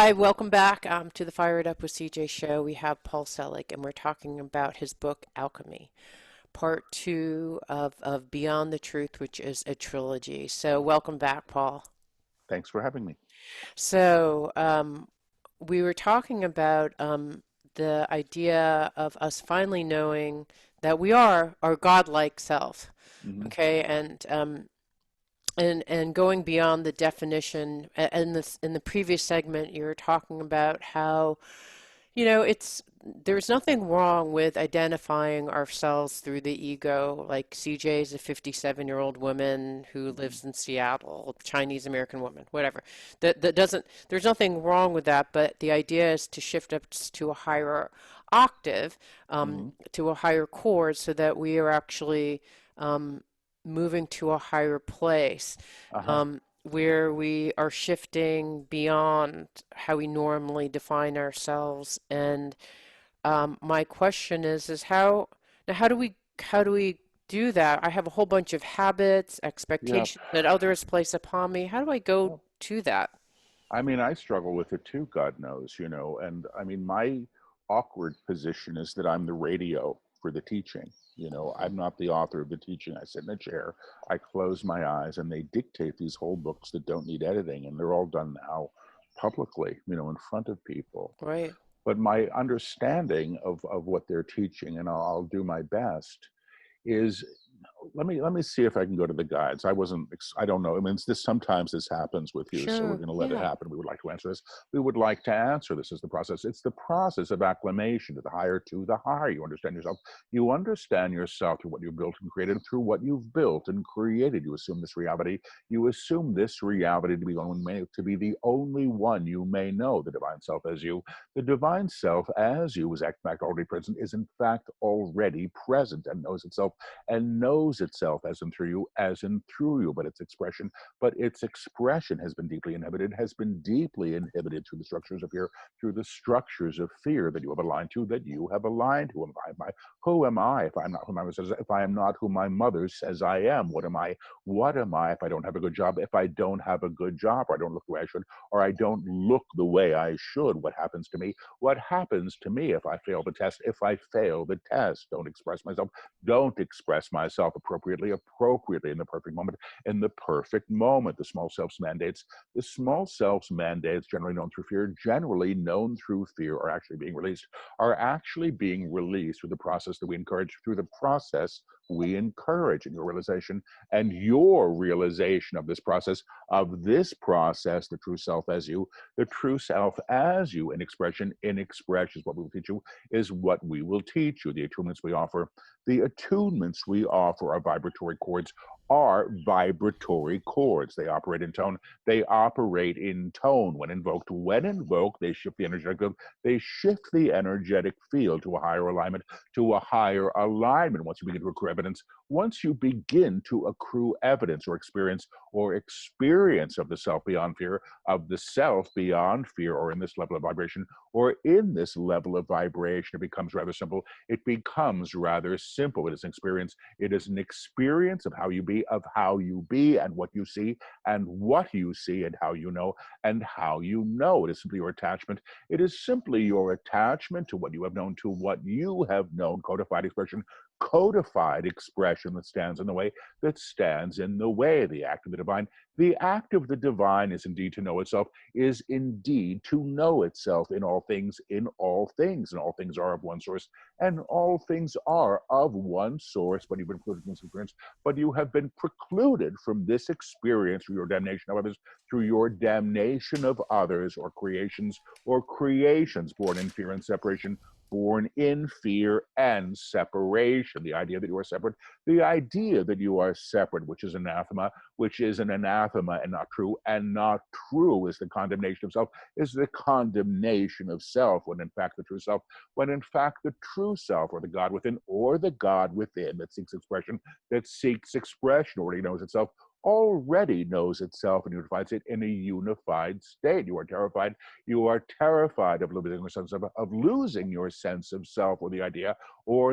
Hi, welcome back to the Fire It Up with CJ show. We have Paul Selig, and we're talking about his book Alchemy, part two of Beyond the Truth, which is a trilogy. So, welcome back, Paul. Thanks for having me. So, we were talking about the idea of us finally knowing that we are our godlike self. Hmm. Okay, and going beyond the definition, in the previous segment, you were talking about how, it's there's nothing wrong with identifying ourselves through the ego. Like CJ is a 57-year-old woman who Hmm. lives in Seattle, Chinese American woman, whatever. That doesn't, there's nothing wrong with that, but the idea is to shift up to a higher octave, Hmm. to a higher chord, so that we are actually um, moving to a higher place, Uh-huh. where we are shifting beyond how we normally define ourselves. And my question is how now how do we do that? I have a whole bunch of habits, Yeah. expectations that others place upon me. How do I go Well, to that? I mean, I struggle with it too, God knows. And I mean, my awkward position is that I'm the radio for the teaching. I'm not the author of the teaching. I sit in a chair, I close my eyes, and they dictate these whole books that don't need editing, and they're all done now publicly, in front of people. Right. But my understanding of what they're teaching, and I'll do my best, is let me see if I can go to the guides. I don't know. I mean, this sometimes this happens with you, so we're Sure. going to let it Yeah. happen. We would like to answer this. We would like to answer this as the process. It's the process of acclamation to the higher you understand yourself. You understand yourself through what you've built and created, through what you've built and created. You assume this reality. You assume this reality to be the only one you may know, the divine self as you. The divine self as you is in fact already present, is in fact already present and knows itself as in through you, but its expression has been deeply inhibited through the structures of fear, that you have aligned to, who am I if I'm not who my mother says, if I am not who my mother says I am? What am I if I don't have a good job? If I don't have a good job, or I don't look the way I should, or I don't look the way I should, what happens to me? What happens to me if I fail the test? If I fail the test, don't express myself appropriately in the perfect moment, the small self's mandates, generally known through fear, are actually being released through the process that we encourage, in your realization, and your realization of this process, the true self as you in expression is what we will teach you, the attunements we offer are vibratory chords. They operate in tone. They operate in tone when invoked. When invoked, they shift the energetic field to a higher alignment, once you begin to accrue evidence or experience of the self beyond fear, or in this level of vibration, it becomes rather simple. It becomes rather simple. It is an experience. It is an experience of how you be, and what you see, and how you know. It is simply your attachment. It is simply your attachment to what you have known, codified expression that stands in the way. The act of the divine. The act of the divine is indeed to know itself, in all things, and all things are of one source, and all things are of one source, but you have been precluded from this experience through your damnation of others, or creations born in fear and separation, the idea that you are separate, which is an anathema and not true, is the condemnation of self, when in fact the true self, or the God within, that seeks expression, already knows itself and unifies it in a unified state. You are terrified of losing your sense of self, or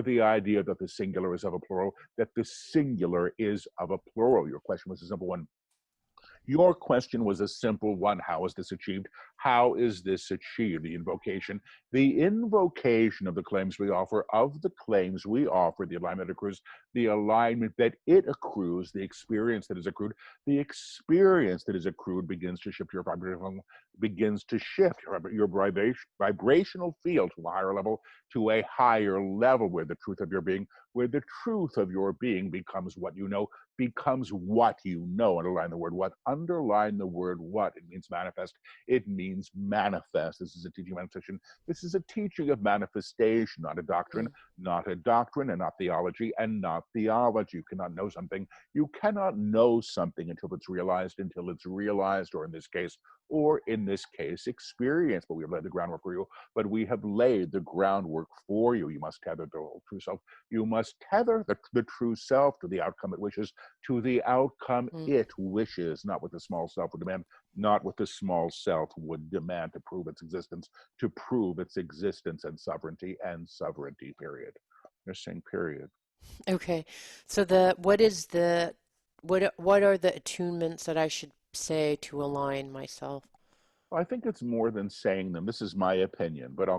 the idea that the singular is of a plural, Your question was a simple one. Your question was a simple one. How is this achieved? How is this achieved? The invocation of the claims we offer, the alignment accrues, the alignment that it accrues, the experience that is accrued, the experience that is accrued begins to shift your vibrational field to a higher level, where the truth of your being, becomes what you know, becomes what you know. Underline the word what. Underline the word what. It means manifest. It means manifest. This is a teaching of manifestation. This is a teaching of manifestation, not a doctrine, and not theology, and not theology. You cannot know something. You cannot know something until it's realized, or in this case, experience. But we have laid the groundwork for you. But we have laid the groundwork for you. You must tether the true self. You must tether the true self to the outcome it wishes, not what the small self would demand, to prove its existence, and sovereignty, period. They're saying period. Okay. So what are the attunements that I should say to align myself? Well, I think it's more than saying them. This is my opinion, but Okay.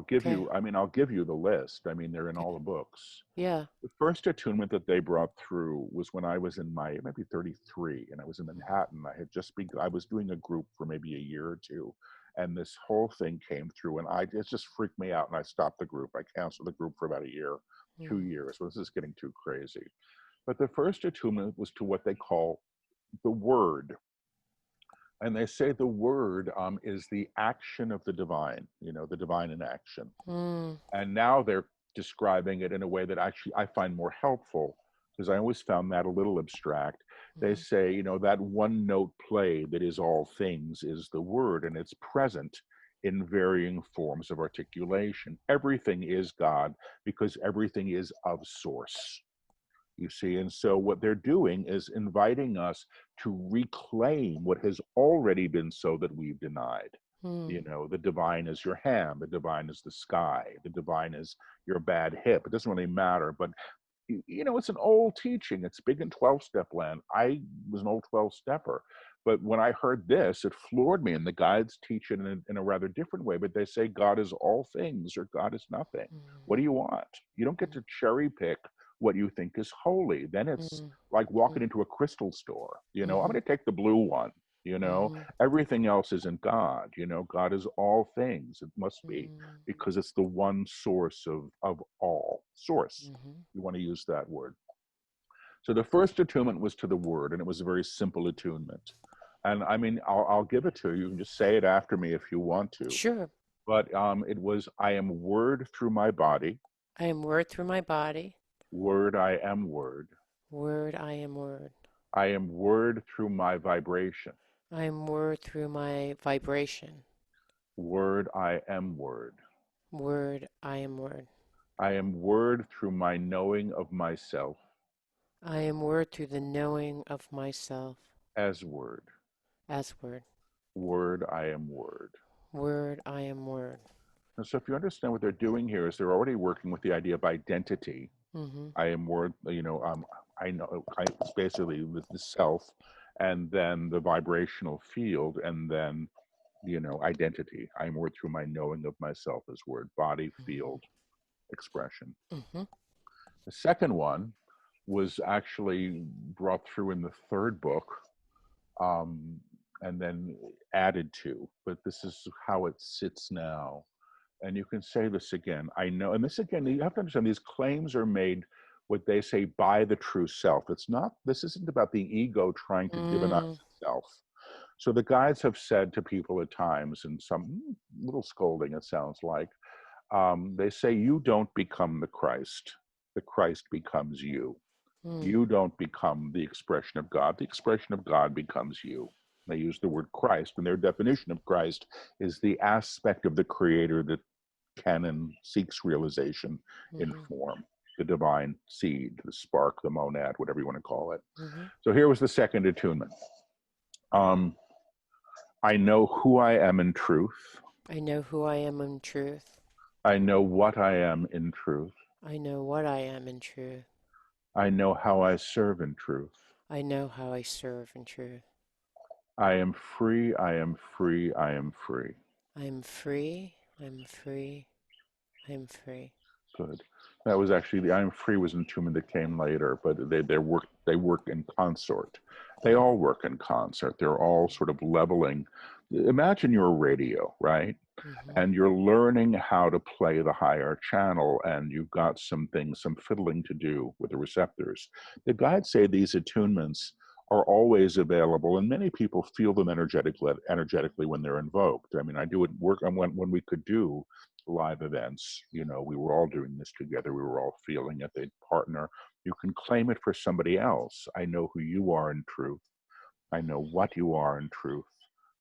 I'll give you the list. They're in Okay. all the books. Yeah. The first attunement that they brought through was when I was maybe 33, and I was in Manhattan. I was doing a group for maybe a year or two, and this whole thing came through, and it just freaked me out, and I stopped the group. I canceled the group for about a year, Mm. 2 years. So this is getting too crazy. But the first attunement was to what they call the word. And they say the word is the action of the divine, the divine in action. Mm. And now they're describing it in a way that actually I find more helpful, because I always found that a little abstract. They Mm. say, that one note play that is all things is the word, and it's present in varying forms of articulation. Everything is God because everything is of source. You see, and so what they're doing is inviting us to reclaim what has already been so that we've denied. Mm. The divine is your hand, the divine is the sky, the divine is your bad hip. It doesn't really matter, but it's an old teaching. It's big in 12-step land. I was an old 12-stepper. But when I heard this, it floored me. And the guides teach it in a rather different way. But they say God is all things or God is nothing. What do you want? You don't get to cherry pick what you think is holy. Then it's Mm. like walking Mm. into a crystal store. I'm Mhm. going to take the blue one. Mhm. Everything else isn't God. God is all things. It must be, Mm. because it's the one source of all. Source. Mhm. You want to use that word. So the first attunement was to the word, and it was a very simple attunement. And I'll give it to you. You can just say it after me if you want to. Sure. But it was, I am word through my body. I am word through my body. Word, I am word. Word, I am word. I am word through my vibration. I am word through my vibration. Word, I am word. Word, I am word. I am word through my knowing of myself I am word through the knowing of myself as word. as word. Word, I am word. Word, I am word. And so if you understand what they're doing here is they're already working with the idea of identity. Mm-hmm. I am word, I know, it's basically with the self, and then the vibrational field, and then, identity. I am word through my knowing of myself as word, body, field, expression. Mm-hmm. The second one was actually brought through in the third book, um, and then added to, but this is how it sits now. And you can say this again. I know, and this again, you have to understand these claims are made, what they say, by the true self. This isn't about the ego trying to Mm. divinize itself. So the guides have said to people at times, and some little scolding, it sounds like, they say, you don't become the Christ becomes you. Mm. You don't become the expression of God. The expression of God becomes you. They use the word Christ, and their definition of Christ is the aspect of the Creator that can and seeks realization in Mm-hmm. form, the divine seed, the spark, the monad, whatever you want to call it. Mm-hmm. So here was the second attunement. Um, I know who I am in truth. I know who I am in truth. I know what I am in truth. I know what I am in truth. I know how I serve in truth. I know how I serve in truth. I am free, I am free, I am free. I'm free. I'm free. I'm free. Good. That was actually the I am free was an attunement that came later, but they work in consort. They Mm, all work in concert. They're all sort of leveling. Imagine you're a radio, right? mm-hmm. And you're learning how to play the higher channel, and you've got some things, some fiddling to do with the receptors. The guides say these attunements are always available, and many people feel them energetically when they're invoked. I mean, I do it work on when we could do live events. You know, we were all doing this together. We were all feeling it. They'd partner. You can claim it for somebody else. I know who you are in truth. I know what you are in truth.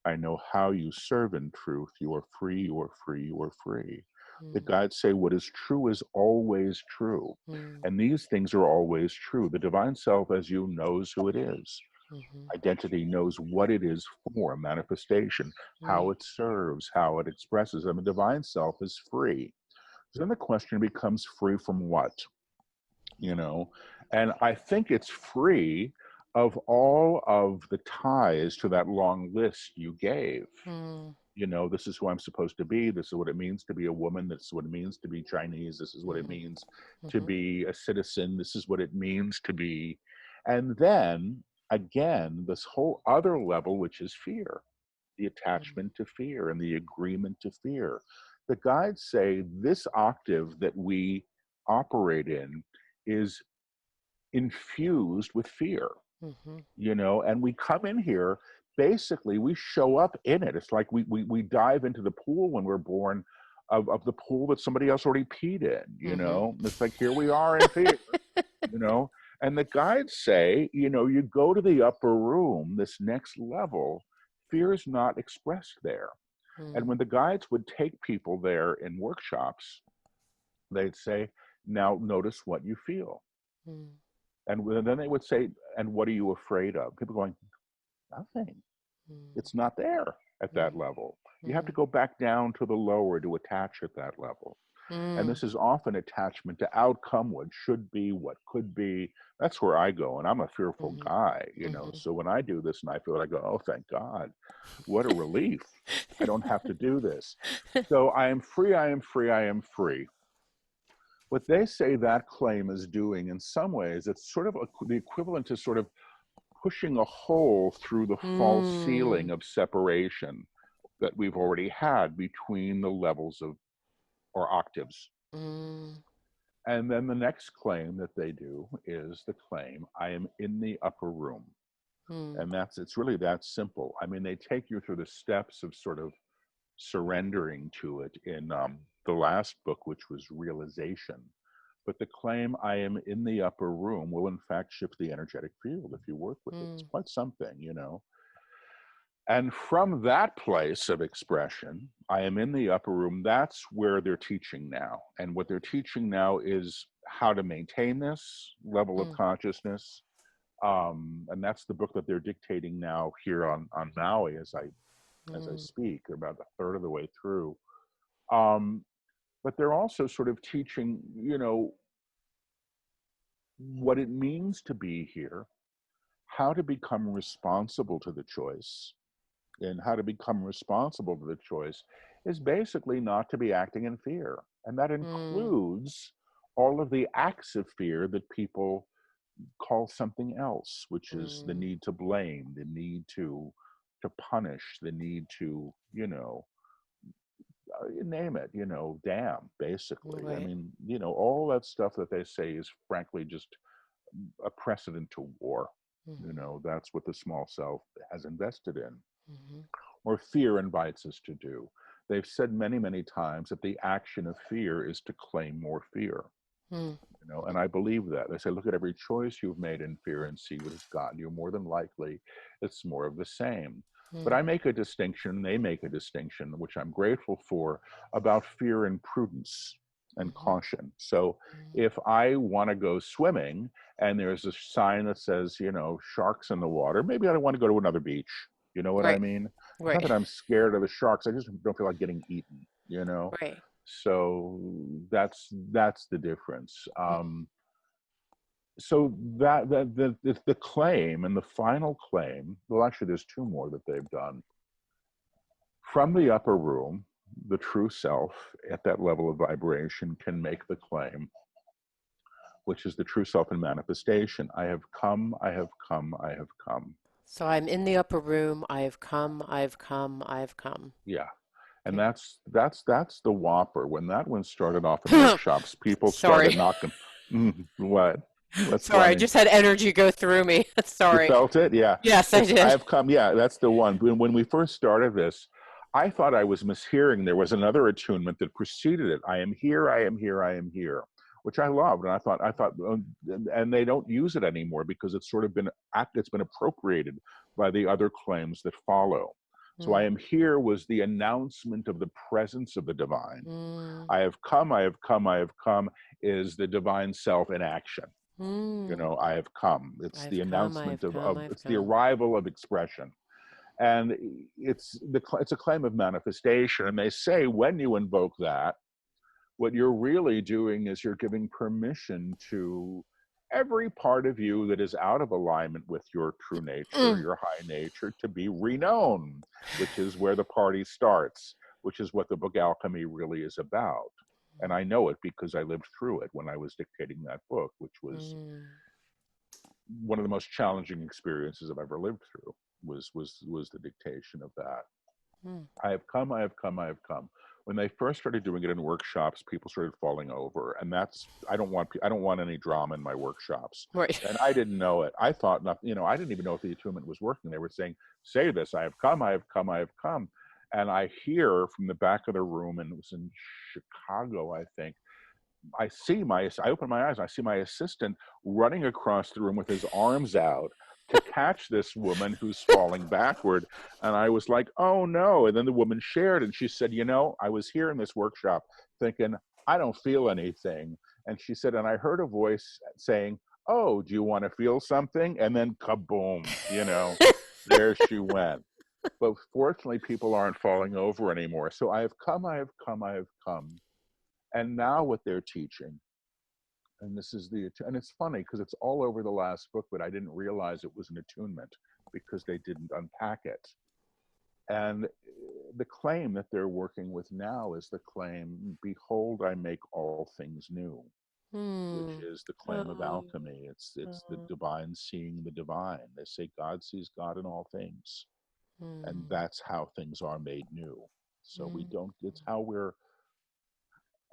I know how you serve in truth. You are free, you are free, you are free. The Mm, guides say what is true is always true. mm, And these things are always true. The divine self, as you, knows who it is. mm-hmm. Identity knows what it is for, manifestation, how Mm, it serves, how it expresses. And the divine self is free. So then the question becomes free from what? You know, and I think it's free of all of the ties to that long list you gave. mm, You know, this is who I'm supposed to be, this is what it means to be a woman, this is what it means to be Chinese, this is what it mm, means to mm-hmm. be a citizen, this is what it means to be. And then again, this whole other level, which is fear, the Mm, attachment to fear and the agreement to fear. The guides say this octave that we operate in is infused with fear, mm-hmm. you know, and we come in here, basically we show up in it. It's like we dive into the pool when we're born, of the pool that somebody else already peed in, you Mm-hmm. know. It's like here we are in fear, you know. And the guides say, you know, you go to the upper room, this next level, fear is not expressed there. And Mm, when the guides would take people there in workshops, they'd say, now notice what you feel. mm, And then they would say, and what are you afraid of? People going, nothing. mm, It's not there at that mm, level. You have to mm, go back down to the lower to attach at that level. And mm, this is often attachment to outcome, what should be, what could be. That's where I go. And I'm a fearful mm-hmm. guy, you know. Mm-hmm. So when I do this and I feel it, I go, oh, thank God. What a relief. I don't have to do this. So I am free, I am free, I am free. What they say that claim is doing, in some ways, it's sort of the equivalent to sort of pushing a hole through the false Mm, ceiling of separation that we've already had between the levels of or octaves. mm, And then the next claim that they do is the claim, I am in the upper room. mm, And it's really that simple. I mean, they take you through the steps of sort of surrendering to it in the last book, which was realization. But the claim, I am in the upper room, will in fact shift the energetic field if you work with it. It's mm, quite something, you know. And from that place of expression, I am in the upper room, that's where they're teaching now. And what they're teaching now is how to maintain this level of mm, consciousness. And that's the book that they're dictating now here on Maui as I mm, speak. They're about a third of the way through. Um, but they're also sort of teaching, you know, what it means to be here, how to become responsible to the choice, and how to become responsible to the choice is basically not to be acting in fear. And that mm, includes all of the acts of fear that people call something else, which is the mm, need to blame, the need to punish, the need to, you know, you name it, you know, damn, basically. I right. mean, you know, all that stuff that they say is frankly just a precedent to war. You Mm-hmm. know, that's what the small self has invested in, Mm-hmm. or fear invites us to do. They've said many, many times that the action of fear is to claim more fear. Mm, You know, and I believe that. They say, look at every choice you've made in fear and see what it's gotten you. More than likely, it's more of the same. But mm, I make a distinction, they make a distinction, which I'm grateful for, about fear and prudence and mm-hmm. caution. So Mm, if I want to go swimming and there's a sign that says, you know, sharks in the water, maybe I don't want to go to another beach. You know what I right. mean? It's not Right. that I'm scared of the sharks. I just don't feel like getting eaten, you know? Right. So that's the difference. Mm, So the claim and the final claim, well, actually, there's two more that they've done. From the upper room, the true self at that level of vibration can make the claim, which is the true self in manifestation. I have come, I have come, I have come. So I'm in the upper room. I have come, I have come, I have come. Yeah. And Okay. that's the whopper. When that one started off in workshops, people started Sorry. knocking. What? What's Sorry, I funny? just had energy go through me. You Sorry. felt it? Yeah. Yes, I It's I did. have come. Yeah, that's the one. When we first started this, I thought I was mishearing. There was another attunement that preceded it. I am here, I am here, I am here, which I loved. And I thought, and they don't use it anymore because it's sort of it's been appropriated by the other claims that follow. So I Mm, am here was the announcement of the presence of the divine. mm, I have come, I have come, I have come is the divine self in action. mm. I have come. It's the I've come, I announcement have come, I've it's the come. arrival of expression. And it's a claim of manifestation. And they say when you invoke that, what you're really doing is you're giving permission to every part of you that is out of alignment with your true nature, Mm, your high nature, to be reknown, which is where the party starts, which is what the book Alchemy really is about. And I know it because I lived through it when I was dictating that book, which was mm, one of the most challenging experiences I've ever lived through. Was the dictation of that. mm. I have come, I have come, I have come. When they first started doing it in workshops, people started falling over, and that's I don't want any drama in my workshops. Right. And I didn't know it. I thought nothing. I didn't even know if the attunement was working. They were saying, "Say this: I have come, I have come, I have come." And I hear from the back of the room, and it was in Chicago, I think. I open my eyes, and I see my assistant running across the room with his arms out to catch this woman who's falling backward. And I was like, oh no. And then the woman shared, and she said, I was here in this workshop thinking, I don't feel anything. And she said, and I heard a voice saying, oh, do you want to feel something? And then kaboom, there she went. But fortunately, people aren't falling over anymore. So I have come, I have come, I have come. And now what they're teaching, and and it's funny because it's all over the last book, but I didn't realize it was an attunement because they didn't unpack it. And the claim that they're working with now is the claim, behold, I make all things new, which Mm. is the claim of Oh, alchemy. It's the oh, divine seeing the divine. They say God sees God in all things, and mm, that's how things are made new. So we mm, don't, it's how we're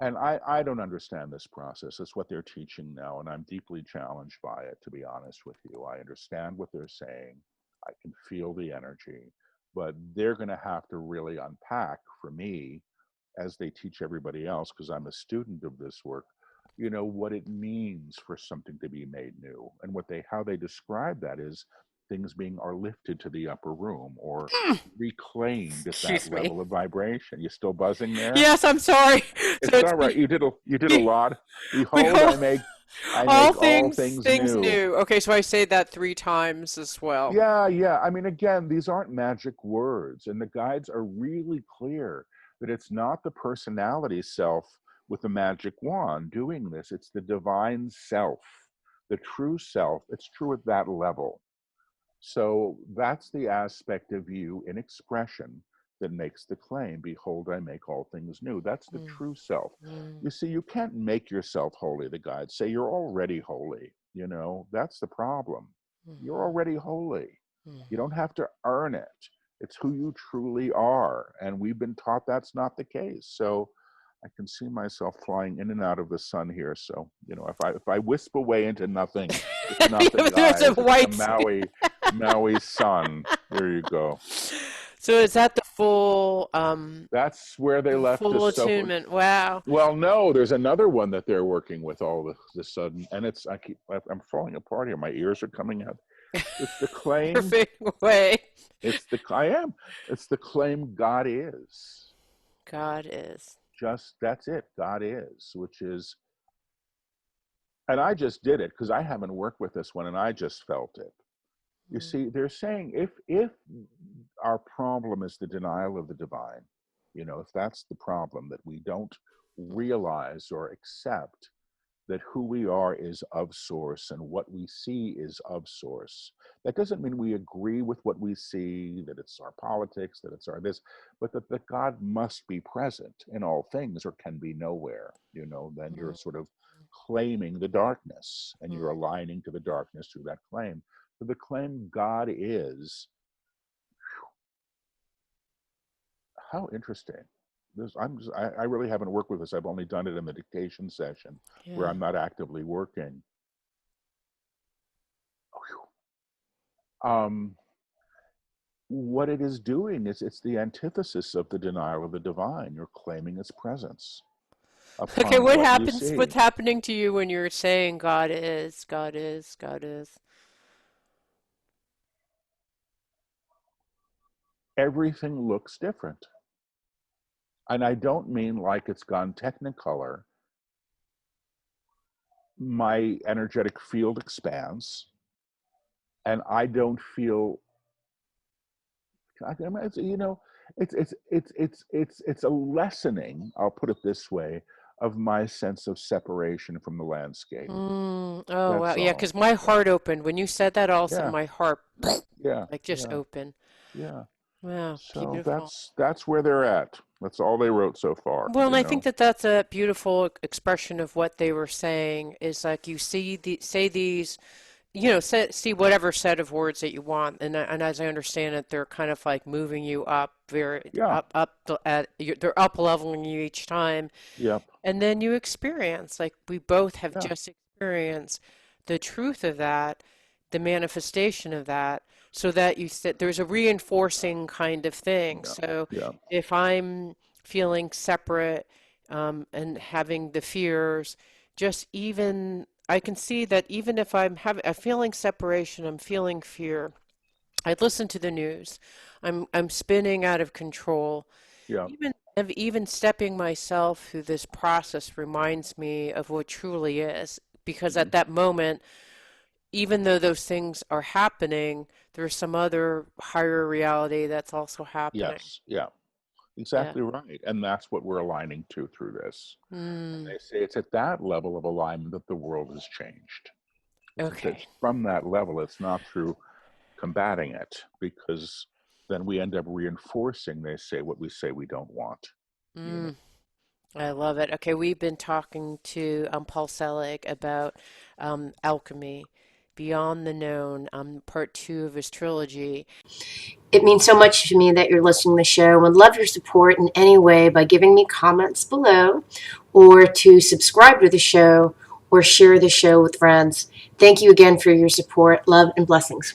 and I don't understand this process. It's what they're teaching now, and I'm deeply challenged by it, to be honest with you. I understand what they're saying. I can feel the energy, but they're going to have to really unpack for me as they teach everybody else, because I'm a student of this work, what it means for something to be made new. And how they describe that is things being are lifted to the upper room or mm. reclaimed at that Excuse me. level of vibration. You still buzzing there? Yes, I'm sorry. So It's it's all right. You did a be, lot. Behold, behold, I all make all things things things new. new. Okay, so I say that 3 times as well. Yeah, yeah. I mean, again, these aren't magic words, and the guides are really clear that it's not the personality self with the magic wand doing this. It's the divine self, the true self. It's true at that level. So that's the aspect of you in expression that makes the claim, behold, I make all things new. That's the Mm, true self. mm, You see, you can't make yourself holy, the guides say. You're already holy. That's the problem. You're mhm, already holy. You don't mhm. have to earn it. It's who you truly are. And we've been taught that's not the case. So I can see myself flying in and out of the sun here. So, if I wisp away into nothing, it's not the There's a guys, it's the white space. Maui sun. There you go. So is that That's where they the left us. full So, attunement? Wow. well, no, there's another one that they're working with all of the sudden, and I'm falling apart here. My ears are coming out. It's the You're claim. fading away. I am. It's the claim God is. God is. Just that's it. God is, which is, and I just did it because I haven't worked with this one, and I just felt it. You Mm, see, they're saying if our problem is the denial of the divine, if that's the problem that we don't realize or accept, that who we are is of source and what we see is of source. That doesn't mean we agree with what we see, that it's our politics, that it's our this, but that God must be present in all things or can be nowhere. Then you're Mm, sort of claiming the darkness and you're mm. aligning to the darkness through that claim. So the claim God is, how interesting. I really haven't worked with this. I've only done it in the dictation session where Yeah. I'm not actively working. Um, what it is doing is it's the antithesis of the denial of the divine. You're claiming its presence Okay, upon what you what's see. happening to you when you're saying God is, God is, God is? Everything looks different. And I don't mean like it's gone technicolor. My energetic field expands and I don't feel, I can imagine, it's a lessening, I'll put it this way, of my sense of separation from the landscape. Mm, oh wow, That's yeah, all. because my Yeah. heart opened when you said that. All of a sudden, Yeah. my heart Yeah. like just Yeah. opened. Yeah. Wow, So beautiful. that's where they're at. That's all they wrote so far, Well, and I think that that's a beautiful expression of what they were saying. Is like you see say these, see whatever set of words that you want, and as I understand it, they're kind of like moving you up, very Yeah. they're up leveling you each time. Yep. And then you experience, like we both have Yeah. just experienced, the truth of that, the manifestation of that, so that you said there's a reinforcing kind of thing. Yeah. So Yeah. if I'm feeling separate and having the fears, just even I can see that even if I'm feeling separation, I'm feeling fear. I listen to the news. I'm spinning out of control. Yeah. Even stepping myself through this process reminds me of what truly is. Because Hmm. at that moment, even though those things are happening, there's some other higher reality that's also happening. Yes. Yeah. Yeah. Exactly right. And that's what we're aligning to through this. And Mm, they say it's at that level of alignment that the world has changed. It's okay. from that level. It's not through combating it because then we end up reinforcing, they say, what we say we don't want. You know. Mm, I love it. Okay, we've been talking to Paul Selig about alchemy, Beyond the Known, part two of his trilogy. It means so much to me that you're listening to the show. Would love your support in any way by giving me comments below or to subscribe to the show or share the show with friends. Thank you again for your support. Love and blessings.